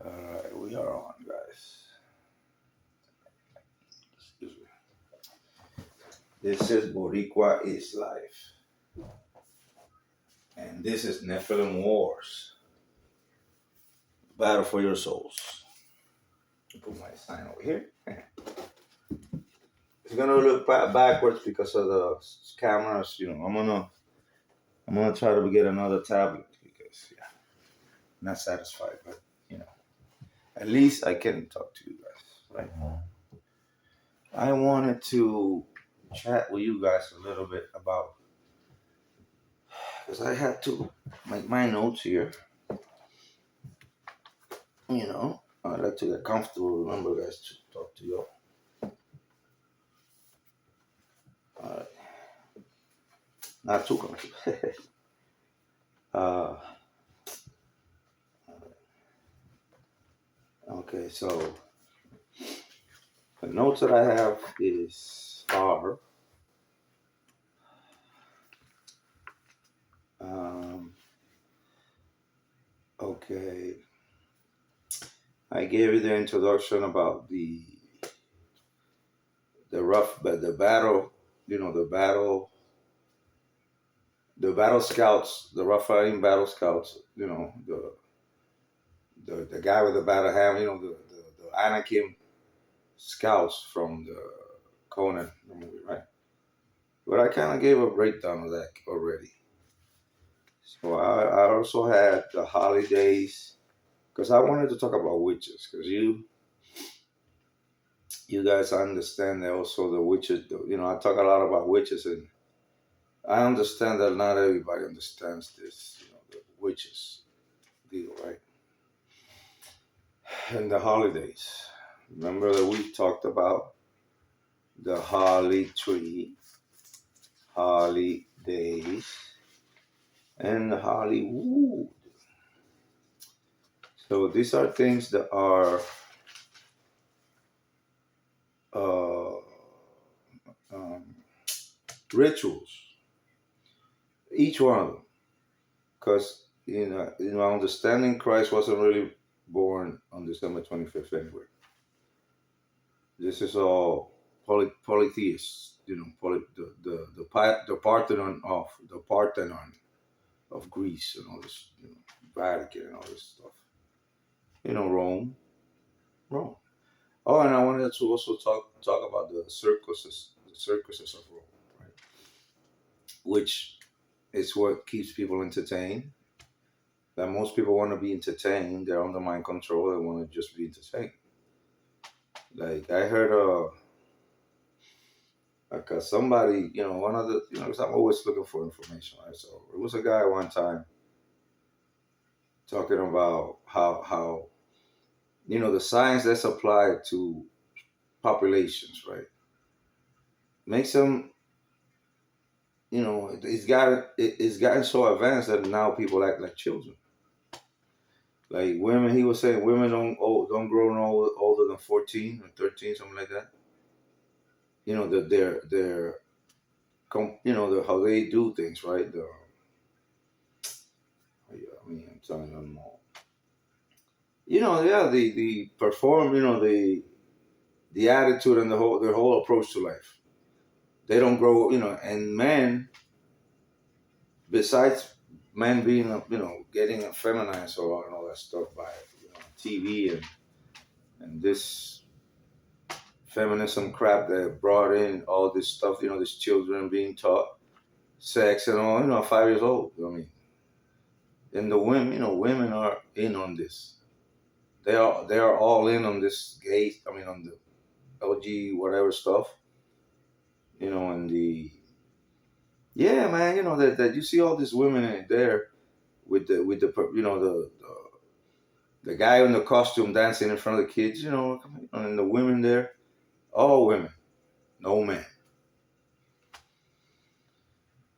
Alright, we are on, guys. Excuse me. This is Boricua is Life. And this is Nephilim Wars. Battle for your souls. Put my sign over here. It's gonna look backwards because of the cameras. I'm gonna try to get another tablet because I'm not satisfied, but at least I can talk to you guys, right? I wanted to chat with you guys a little bit about because I had to make my notes here. I like to get comfortable. Remember, guys, to talk to you. All right, not too comfortable. uh, okay, so the notes that I have are okay. I gave you the introduction about the rough, but the battle. The battle scouts, the Raphaelim battle scouts. The guy with the battle hammer. The Anakim scouts from the Conan movie, right? But I kind of gave a breakdown of that already. So I also had the holidays because I wanted to talk about witches because you guys understand that also the witches. I talk a lot about witches and I understand that not everybody understands this. The witches deal, right? And the holidays. Remember that we talked about the holly tree, holidays, and the Hollywood. So these are things that are uh, um, rituals, each one of them. Because in my understanding, Christ wasn't really born on December 25th anyway. This is all polytheists, the Parthenon of Greece and all this, Vatican and all this stuff. Rome. Oh, and I wanted to also talk about the circuses of Rome, right? Which is what keeps people entertained. That most people want to be entertained. They're under mind control. They want to just be entertained. Like I heard, somebody, one of the, because I'm always looking for information, right? So it was a guy one time talking about how the science that's applied to populations, right, makes them, it's gotten so advanced that now people act like children. Like women, he was saying women don't grow no older than 14 or 13, something like that. That how they do things, right? I'm telling them all. Yeah, the perform, the attitude and their whole approach to life. They don't grow, and men, besides men being, getting feminized or and all that stuff by TV and this feminism crap that brought in all this stuff, these children being taught sex and all, 5 years old. And the women, women are in on this. They are all in on this gay. On the LG whatever stuff. And yeah, man, that you see all these women in there with the the guy in the costume dancing in front of the kids, and the women there, all women, no men.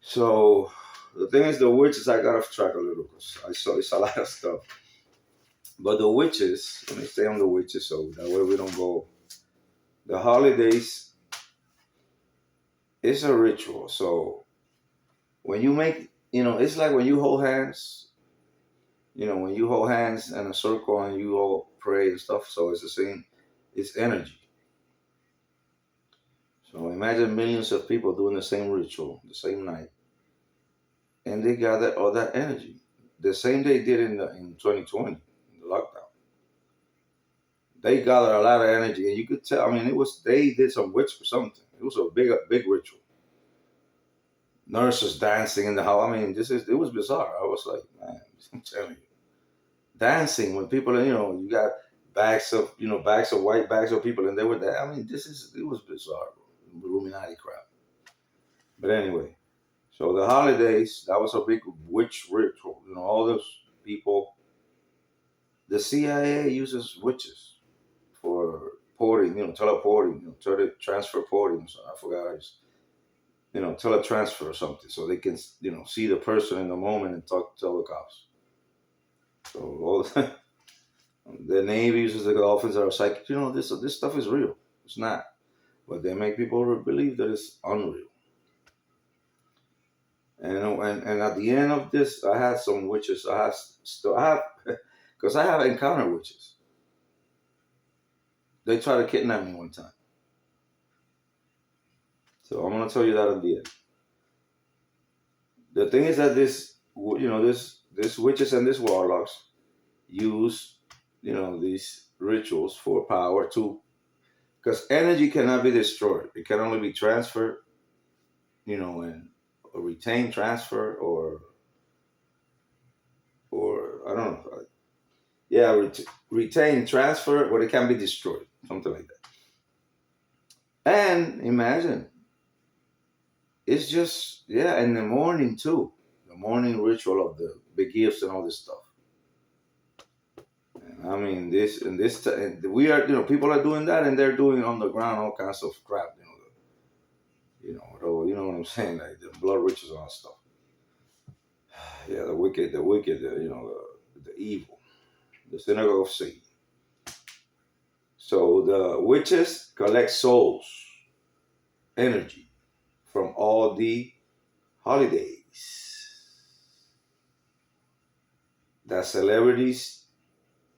So the thing is, the witches, I got off track a little because I saw it's a lot of stuff. But the witches, let me stay on the witches so that way we don't go. The holidays is a ritual. So when you make, it's like when you hold hands, when you hold hands in a circle and you all pray and stuff. So it's the same. It's energy. So imagine millions of people doing the same ritual the same night, and they gather all that energy. The same they did in 2020, in the lockdown. They gathered a lot of energy, and you could tell. I mean, it was they did some witch or something. It was a big ritual. Nurses dancing in the house. I mean, it was bizarre. I was like, man, I'm telling you, dancing when people are, you got bags of white bags of people, and they were there. I mean, it was bizarre, Illuminati crap. But anyway, so the holidays, that was a big witch ritual. All those people. The CIA uses witches for porting, teleporting, transfer porting. So I forgot, teletransfer or something, so they can, see the person in the moment and tell the cops. So all the Navy uses the dolphins that are psychic. This stuff is real. It's not, but they make people believe that it's unreal. And at the end of this, I had some witches. I have, because I have encountered witches. They tried to kidnap me one time. So I'm gonna tell you that at the end. The thing is that this witches and these warlocks use, these rituals for power too, because energy cannot be destroyed. It can only be transferred, and or retained, transfer, or I don't know. Yeah, retain, transfer, but it can be destroyed, something like that. And imagine, it's just, yeah, in the morning too, the morning ritual of the big gifts and all this stuff. And I mean, we are, people are doing that, and they're doing on the ground all kinds of crap, you know what I'm saying, like the blood rituals and all that stuff. Yeah, the wicked, the evil, the synagogue of Satan. So the witches collect souls, energy from all the holidays. The celebrities,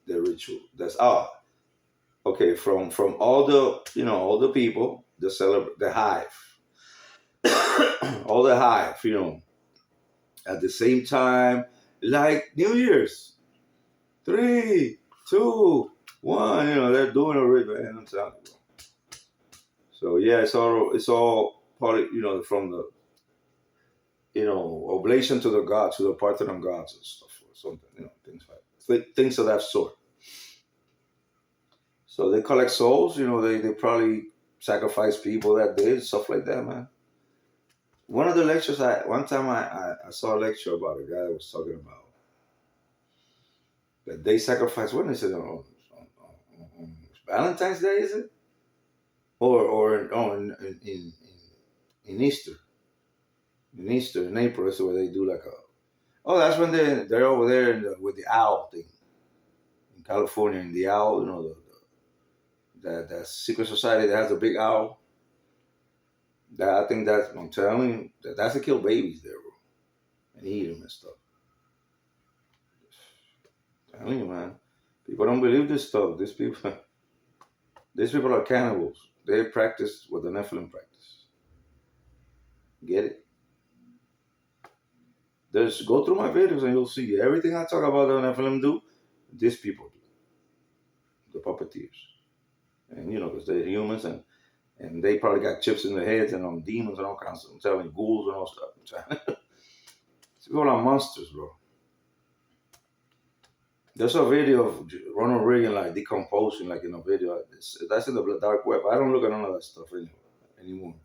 the ritual. That's all. Okay, from all the all the people, the hive, all the hive, at the same time, like New Year's, 3, 2, 1. They're doing a ritual, man. I'm telling you. So yeah, it's all part of, from the oblation to the gods, to the Parthenon gods and stuff, or something, things of that sort. So they collect souls, they probably sacrifice people that day, stuff like that, man. One of the lectures, one time I saw a lecture about a guy that was talking about that they sacrifice. When is it on Valentine's Day? Is it in Easter? In Easter, in April, is where they do like a. Oh, that's when they're over there with the owl thing in California. And the owl, that secret society that has a big owl. That I think I'm telling you, that's to kill babies there, bro, and eat them and stuff. I'm telling you, man, people don't believe this stuff. These people are cannibals. They practice what the Nephilim practice. Get it? Just go through my videos and you'll see everything I talk about the Nephilim do. These people do, the puppeteers, and because they're humans and they probably got chips in their heads and on demons and all kinds of. I'm telling you, ghouls and all stuff. These people are monsters, bro. There's a video of Ronald Reagan like decomposing, like in a video. That's in the dark web. I don't look at none of that stuff anymore.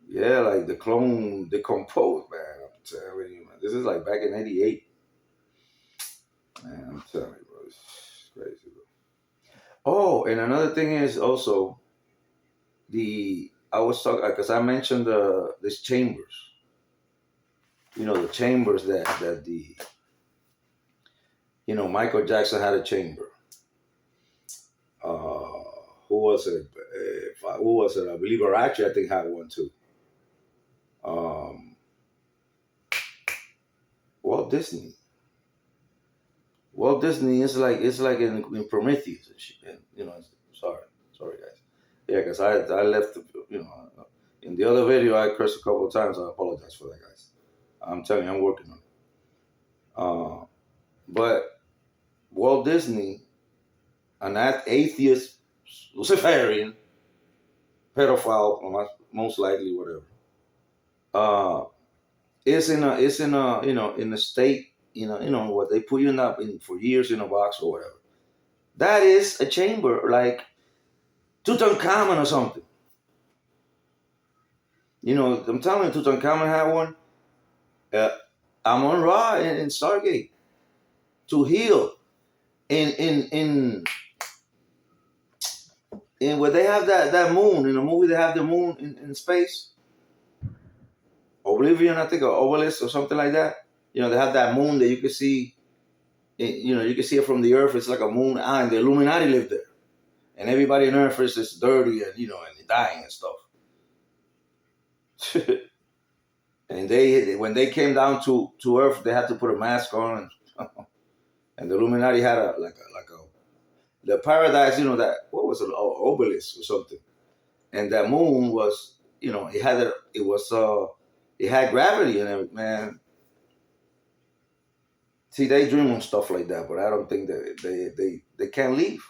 Yeah, like the clone decomposed, man. I'm telling you, man. This is like back in '88. Man, I'm telling you, bro. It's crazy, bro. Oh, and another thing is also I was talking because I mentioned these chambers. The chambers that Michael Jackson had a chamber. Who was it? Who was it? I believe Arachi, I think, had one too. Walt Disney. Walt Disney is like in Prometheus and shit. And, sorry guys. Yeah, because I left. You know, in the other video I cursed a couple of times. I apologize for that, guys. I'm telling you, I'm working on it. But Walt Disney, an atheist, Luciferian, pedophile, most likely, whatever, uh, is in a in a state, what they put you in for years in a box or whatever. That is a chamber like Tutankhamun or something. I'm telling you, Tutankhamun had one. Uh, Amon Ra in Stargate to heal in where they have that moon in the movie. They have the moon in space. Oblivion, I think, or Obelisk or something like that. They have that moon that you can see. You can see it from the Earth. It's like a moon. And the Illuminati live there, and everybody on Earth is just dirty and and dying and stuff. And when they came down to Earth, they had to put a mask on, and the Illuminati had a the paradise. That what was it? Obelisk or something. And that moon was, it had gravity in it, man. See, they dream on stuff like that, but I don't think that they can't leave.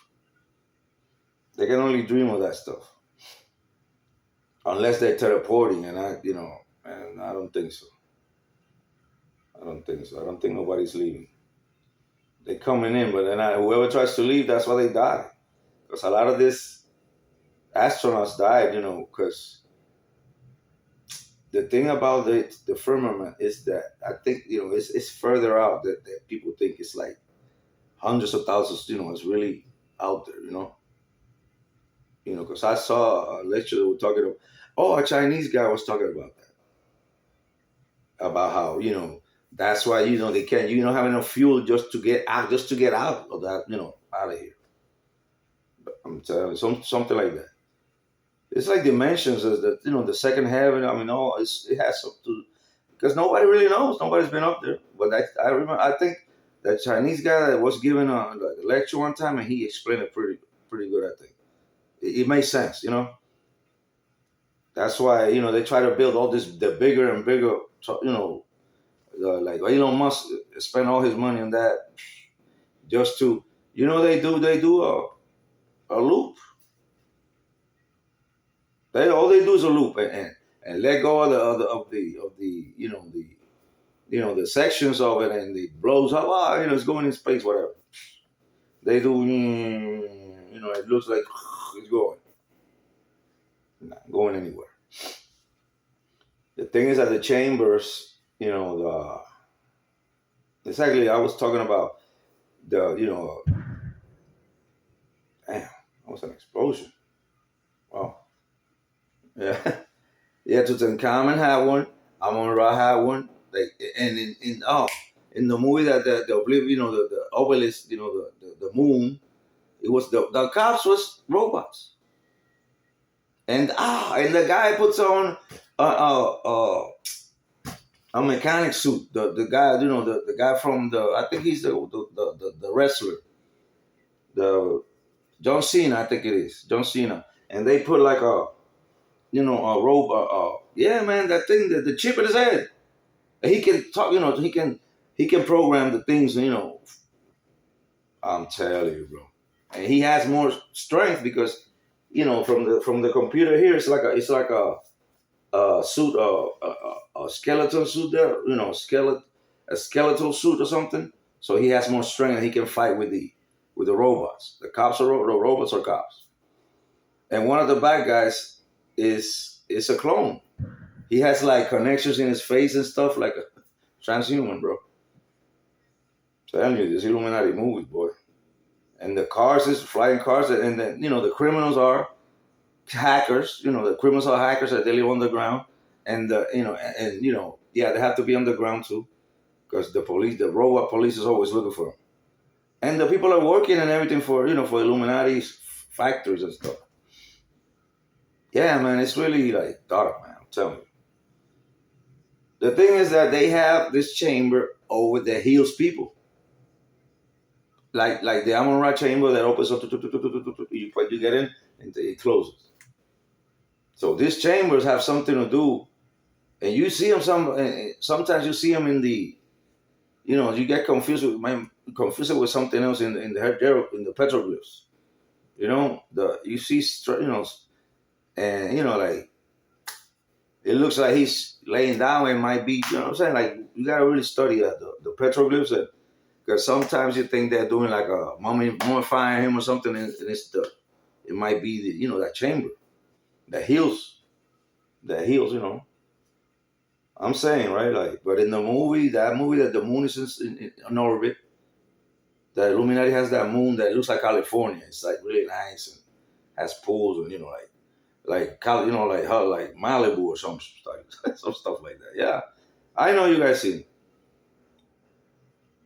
They can only dream of that stuff unless they're teleporting, and and I don't think so. I don't think so. I don't think nobody's leaving. They're coming in, but then whoever tries to leave, that's why they die. Because a lot of these astronauts died, because the thing about the firmament is that I think it's further out that people think it's like hundreds of thousands. It's really out there. Because I saw a lecture that were talking about. Oh, a Chinese guy was talking about that, about how that's why they can't have enough fuel just to get out of that out of here. But I'm telling you, something like that. It's like dimensions, as the second heaven. I mean, it has something to, because nobody really knows. Nobody's been up there. But I remember. I think that Chinese guy that was giving a lecture one time, and he explained it pretty good. I think it makes sense. That's why they try to build all this the bigger and bigger. Like Elon Musk spent all his money on that just to they do a loop. All they do is a loop and let go of the sections of it, and it blows up. It's going in space, whatever. They do, it looks like it's going, not going anywhere. The thing is that the chambers, exactly. I was talking about damn, that was an explosion. Wow. Yeah, yeah. Tutankhamun had one. Amon Ra had one. Like, and in the movie that the Oblivion, the obelisk, the moon, it was the cops was robots, and the guy puts on a a mechanic suit. The guy, the guy from I think he's the wrestler, the John Cena, I think it is John Cena, and they put like a robot. Yeah, man, that thing, the chip in his head. He can talk. He can program the things. I'm telling you, bro. And he has more strength because from the computer here, it's like a suit, a skeleton suit there. A skeletal suit or something. So he has more strength, and he can fight with the robots. The cops are the robots are cops. And one of the bad guys is a clone. He has like connections in his face and stuff, like a transhuman, bro. Telling you, this Illuminati movie, boy. And the cars is flying cars, and then the criminals are hackers. The criminals are hackers that they live underground, and yeah, they have to be underground too, because the robot police is always looking for them, and the people are working and everything for Illuminati's factories and stuff. Yeah, man, it's really like dark, man. I'm telling you. The thing is that they have this chamber over that heals people. like the Amon Ra chamber that opens up, you get in and it closes. So these chambers have something to do, and you see them sometimes you see them in the, you get confused with something else in the petroglyphs. The you see and like it looks like he's laying down and might be, what I'm saying, like you gotta really study the petroglyphs, because sometimes you think they're doing like a mummifying him or something, and it might be that chamber that heals. I'm saying, right, like, but in that movie that the moon is in orbit, the Illuminati has that moon that looks like California. It's like really nice and has pools and like how like Malibu or some stuff, some stuff like that. Yeah, I know you guys seen it.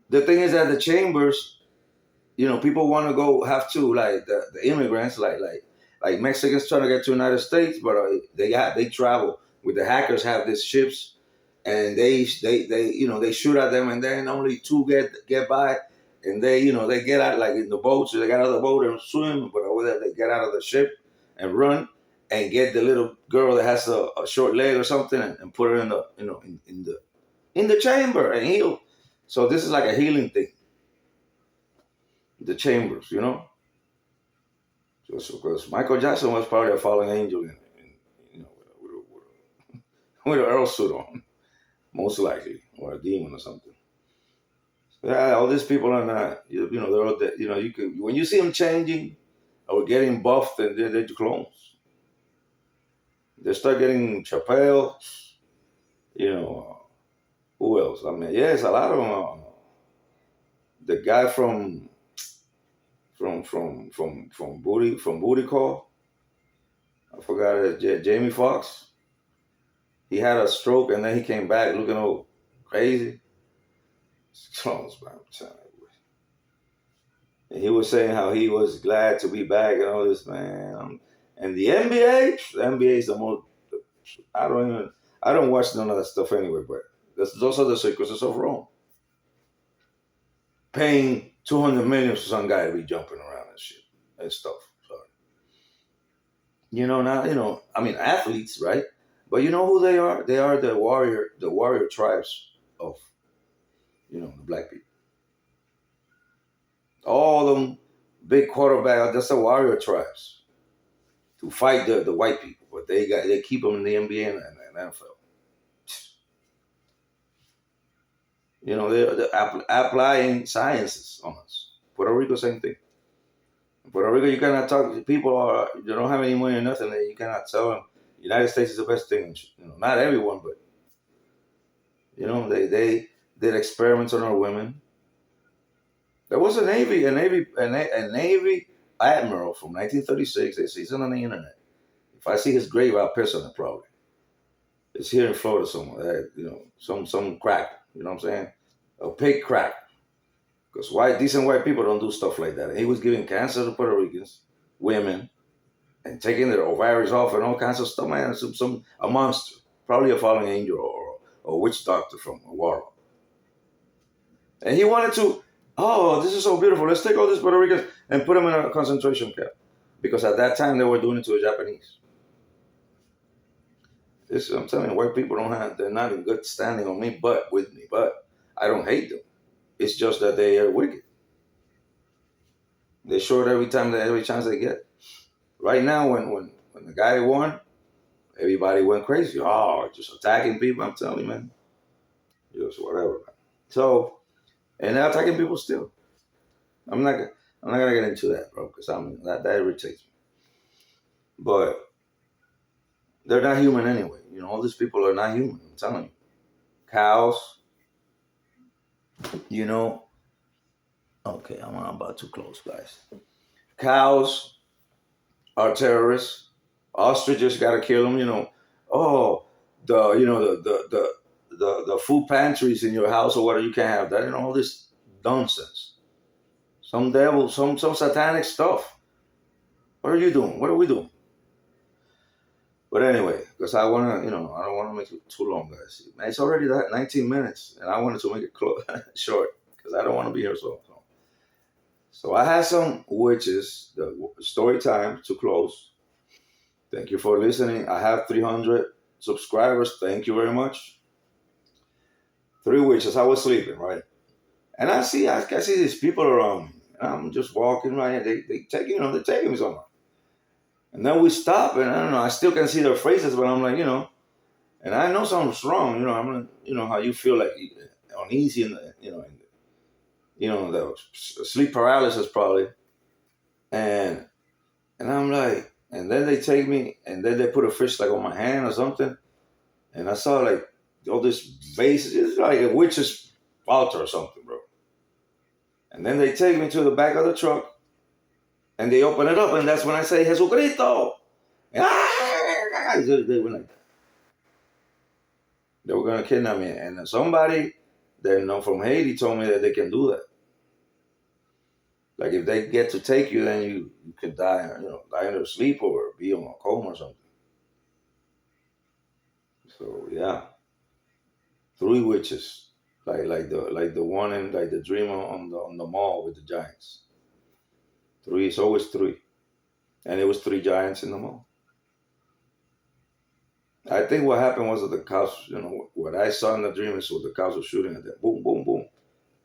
The thing is that the chambers, people want to go have to like the immigrants, like Mexicans trying to get to the United States, but they travel with the hackers have these ships, and they shoot at them, and then only two get by, and they get out like in the boats, so they got out of the boat and swim, but over there they get out of the ship and run and get the little girl that has a short leg or something, and put her in the in the chamber and heal. So this is like a healing thing. The chambers. Just because Michael Jackson was probably a fallen angel with an Earl suit on, most likely, or a demon or something. Yeah, all these people are not, they're all, you can, when you see them changing or getting buffed, and they're clones. They start getting Chappelle, you know, who else? I mean, yes, a lot of them. The guy from Booty Call, I forgot it. Jamie Foxx. He had a stroke and then he came back looking all crazy. It's clones, man. I'm telling you. And he was saying how he was glad to be back and all this, man. And the NBA is the most. I don't watch none of that stuff anyway. But those are the cicuses of Rome, paying 200 million for some guy to be jumping around and shit and stuff. So, now I mean athletes, right? But you know who they are? They are the warrior tribes of the black people. All them big quarterbacks, that's the warrior tribes to fight the white people. But they keep them in the NBA and NFL. They're applying sciences on us. Puerto Rico, same thing. In Puerto Rico, you cannot talk to people they don't have any money or nothing. You cannot tell them the United States is the best thing. Not everyone, but they did experiments on our women. There was a Navy admiral from 1936. He's on the internet. If I see his grave, I'll piss on it probably. It's here in Florida somewhere. Some crack. You know what I'm saying? A pig crack. Because decent white people don't do stuff like that. And he was giving cancer to Puerto Ricans, women, and taking their ovaries off and all kinds of stuff. Man, a monster, probably a fallen angel or a witch doctor from a war. And he wanted to. Oh, this is so beautiful. Let's take all these Puerto Ricans and put them in a concentration camp, because at that time they were doing it to the Japanese. I'm telling you, white people they're not in good standing with me, but I don't hate them. It's just that they are wicked. They show it every chance they get. Right now, when the guy won, everybody went crazy. Oh, just attacking people. I'm telling you, man. Just whatever, man. So, and they're attacking people still. I'm not gonna get into that, bro, because that irritates me. But they're not human anyway. All these people are not human. I'm telling you. Cows. Okay, I'm about to close, guys. Cows are terrorists. Ostriches gotta kill them. Oh, the food pantries in your house or whatever, you can't have that. All this nonsense. Some devil, some satanic stuff. What are you doing? What are we doing? But anyway, because I want to, I don't want to make it too long, guys. It's already that 19 minutes, and I wanted to make it short because I don't want to be here so long. So I had some witches. The story time to close. Thank you for listening. I have 300 subscribers. Thank you very much. 3 witches. I was sleeping, right? And I see these people around me. I'm just walking right. They take, they're taking me somewhere. And then we stop, and I don't know. I still can see their faces, but I'm like, and I know something's wrong. I'm like, how you feel like uneasy, the sleep paralysis probably. And I'm like, and then they take me, and then they put a fish like on my hand or something, and I saw like all this vase. It's like a witch's altar or something, bro. And then they take me to the back of the truck, and they open it up, and that's when I say Jesucristo. They were like, they were gonna kidnap me, and somebody that from Haiti told me that they can do that. Like if they get to take you, then you could die, die in their sleep or be on a coma or something. So yeah, 3 witches, like the one in like the dream on the mall with the giants. 3, it's always 3, and it was 3 giants in the mall. I think what happened was that the cops, what I saw in the dream is what the cops were shooting at them, boom, boom, boom,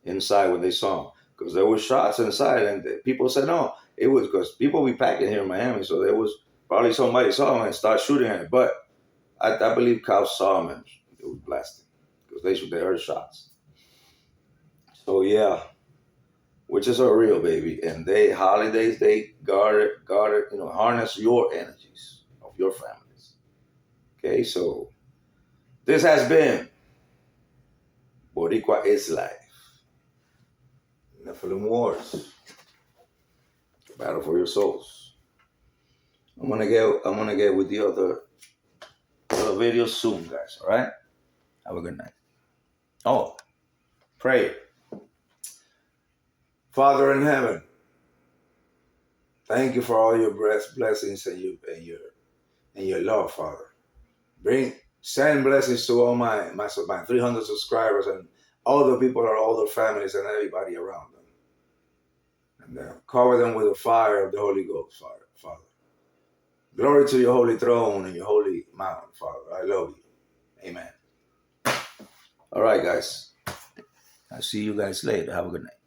inside when they saw them, because there were shots inside, and people said no, it was because people be packing here in Miami, so there was probably somebody saw them and started shooting at it. But I believe cops saw them and it was blasting because they heard shots. So yeah, witches are real, baby, and holidays they guard it, harness your energies of your families. Okay, so this has been Boricua is Life. Nephilim Wars. Battle for your souls. I'm gonna get with the other videos soon, guys. All right. Have a good night. Oh, pray. Father in heaven, thank you for all your blessings and your love, Father. Send blessings to all my 300 subscribers and all the people, all their families, and everybody around them. And cover them with the fire of the Holy Ghost, Father. Glory to your holy throne and your holy mountain, Father. I love you. Amen. All right, guys. I'll see you guys later. Have a good night.